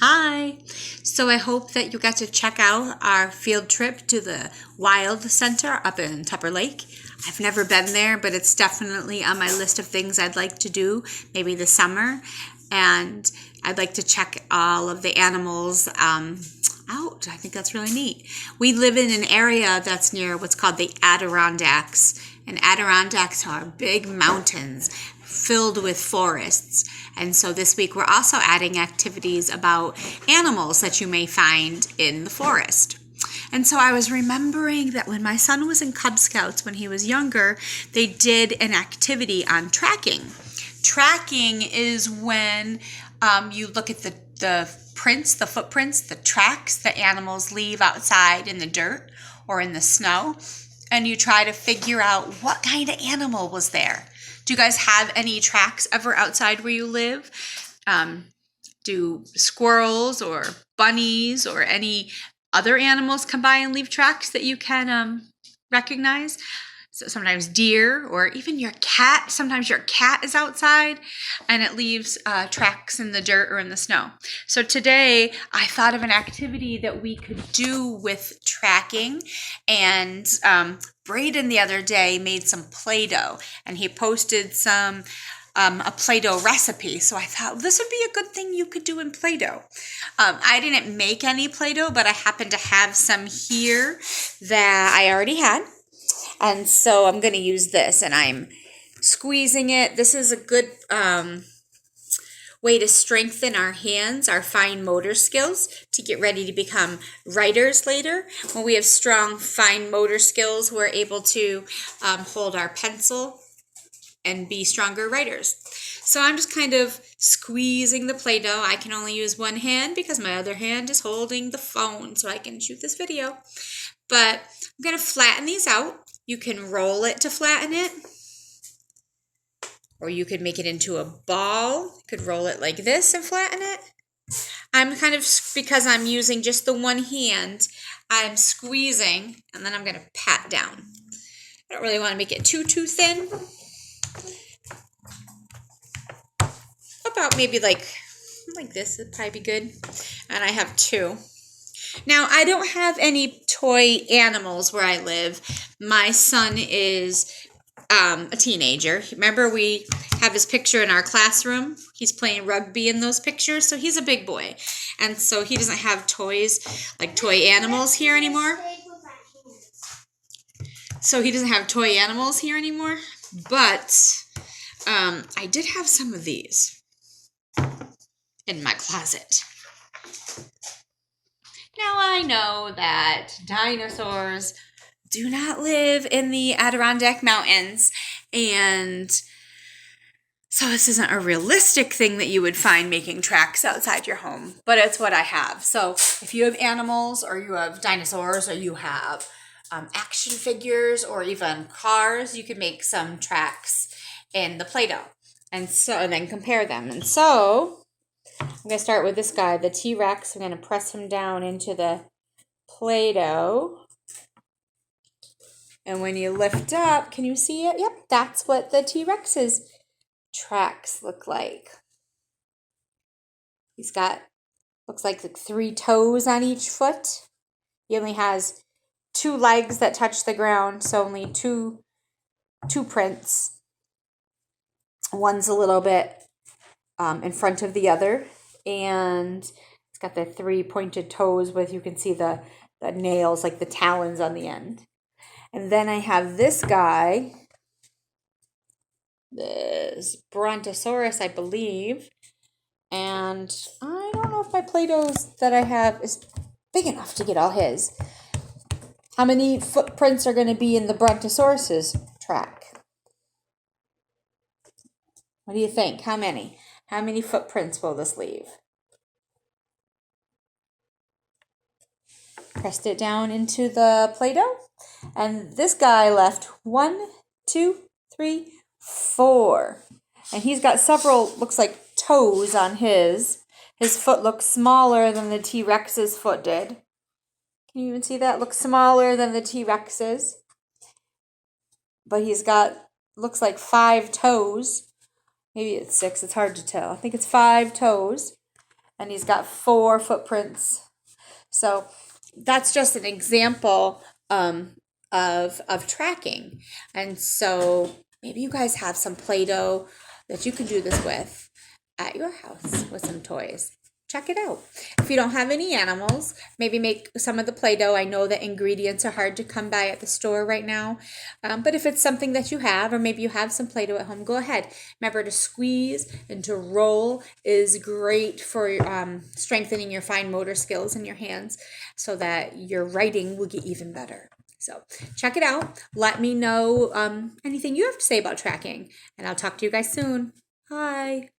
Hi. So I hope that you got to check out our field trip to the Wild Center up in Tupper Lake. I've never been there, but it's definitely on my list of things I'd like to do, maybe this summer. And I'd like to check all of the animals out. I think that's really neat. We live in an area that's near what's called the Adirondacks. And Adirondacks are big mountains filled with forests. And so this week we're also adding activities about animals that you may find in the forest. And so I was remembering that when my son was in Cub Scouts when he was younger, they did an activity on tracking. Tracking is when you look at the prints, the footprints, the tracks that animals leave outside in the dirt or in the snow, and you try to figure out what kind of animal was there. Do you guys have any tracks ever outside where you live? Do squirrels or bunnies or any other animals come by and leave tracks that you can recognize? So sometimes deer or even your cat. Sometimes your cat is outside and it leaves tracks in the dirt or in the snow. So today I thought of an activity that we could do with tracking. And Braden the other day made some Play-Doh and he posted a Play-Doh recipe. So I thought this would be a good thing you could do in Play-Doh. I didn't make any Play-Doh, but I happen to have some here that I already had. And so I'm going to use this and I'm squeezing it. This is a good way to strengthen our hands, our fine motor skills to get ready to become writers later. When we have strong fine motor skills, we're able to hold our pencil and be stronger writers. So I'm just kind of squeezing the Play-Doh. I can only use one hand because my other hand is holding the phone so I can shoot this video. But I'm going to flatten these out. You can roll it to flatten it, or you could make it into a ball. You could roll it like this and flatten it. I'm kind of, because I'm using just the one hand, I'm squeezing, and then I'm going to pat down. I don't really want to make it too thin. About maybe like this would probably be good. And I have two. Now, I don't have any toy animals where I live. My son is a teenager. Remember, we have his picture in our classroom. He's playing rugby in those pictures, so he's a big boy. And so he doesn't have toys, like toy animals here anymore. But I did have some of these in my closet. Now I know that dinosaurs do not live in the Adirondack Mountains, and so this isn't a realistic thing that you would find making tracks outside your home, but it's what I have. So if you have animals or you have dinosaurs or you have action figures or even cars, you can make some tracks in the Play-Doh and then compare them. And so I'm going to start with this guy, the T-Rex. I'm going to press him down into the Play-Doh. And when you lift up, can you see it? Yep, that's what the T-Rex's tracks look like. He's got, looks like 3 toes on each foot. He only has 2 legs that touch the ground, so only two prints. One's a little bit in front of the other. And it's got the 3 pointed toes with, you can see the nails, like the talons on the end. And then I have this guy, this Brontosaurus, I believe. And I don't know if my Play-Dohs that I have is big enough to get all his. How many footprints are going to be in the Brontosaurus's track? What do you think? How many? How many footprints will this leave? Pressed it down into the Play-Doh. And this guy left 1, 2, 3, 4. And he's got several, looks like, toes on his. His foot looks smaller than the T-Rex's foot did. Can you even see that? Looks smaller than the T-Rex's. But he's got, looks like 5 toes. Maybe it's 6. It's hard to tell. I think it's 5 toes. and he's got 4 footprints. So that's just an example of tracking. And so maybe you guys have some Play-Doh that you can do this with at your house with some toys. Check it out. If you don't have any animals, maybe make some of the Play-Doh. I know that ingredients are hard to come by at the store right now. But if it's something that you have, or maybe you have some Play-Doh at home, go ahead. Remember, to squeeze and to roll is great for strengthening your fine motor skills in your hands so that your writing will get even better. So check it out. Let me know anything you have to say about tracking. And I'll talk to you guys soon. Bye.